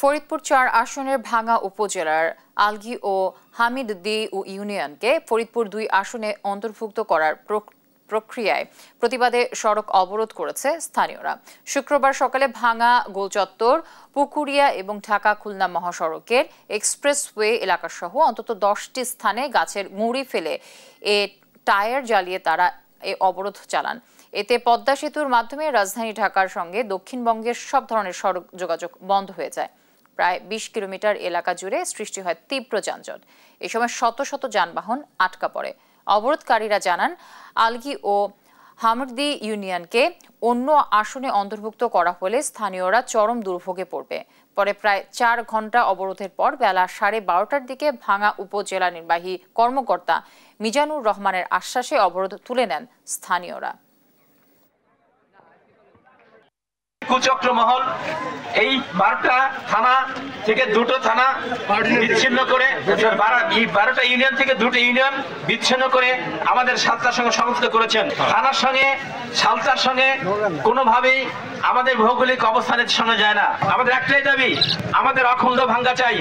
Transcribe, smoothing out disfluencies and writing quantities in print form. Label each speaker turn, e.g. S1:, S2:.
S1: ফরিদপুর ৪ আসনের ভাঙ্গা উপজেলার আলগী ও হামিদদী ইউনিয়নকে ফরিদপুর ২ আসনে অন্তর্ভুক্ত করার প্রক্রিয়ায় প্রতিবাদে সড়ক অবরোধ করেছে স্থানীয়রা। শুক্রবার সকালে ভাঙ্গা গোলচত্বর, পুকুরিয়া এবং ঢাকা খুলনা মহাসড়কের এক্সপ্রেসওয়ে এলাকাসহ অন্তত ১০টি স্থানে গাছের গুঁড়ি ফেলে টায়ার জ্বালিয়ে তারা এ অবরোধ চালান। এতে পদ্মা সেতুর মাধ্যমে রাজধানী ঢাকার সঙ্গে দক্ষিণবঙ্গের সব ধরনের সড়ক যোগাযোগ বন্ধ হয়ে যায়। প্রায় ২০ কিলোমিটার এলাকা জুড়ে সৃষ্টি হয় তীব্র যানজট। এ সময় শত শত যানবাহন আটকা পড়ে। অবরোধকারীরা জানান, আলগী ও হামিদদী ইউনিয়নকে অন্য আসনে অন্তর্ভুক্ত করা হলে স্থানীয়রা চরম দুর্ভোগে পড়বে। পরে প্রায় ৪ ঘন্টা অবরোধের পর বেলা 12:30টার দিকে ভাঙ্গা উপজেলা নির্বাহী কর্মকর্তা মিজানুর রহমানের আশ্বাসে অবরোধ তুলে নেন স্থানীয়রা।
S2: কুচক্র মহল এই 12টা থানা থেকে 2টো থানা বিচ্ছিন্ন করে 12টা ইউনিয়ন থেকে 2টো ইউনিয়ন বিচ্ছিন্ন করে আমাদের সালতার সঙ্গে সংযুক্ত করেছেন। থানার সঙ্গে সালতার সঙ্গে কোনোভাবেই আমাদের ভৌগোলিক অবস্থানের সঙ্গে যায় না। আমাদের একটাই দাবি, আমাদের অখণ্ড ভাঙ্গা চাই।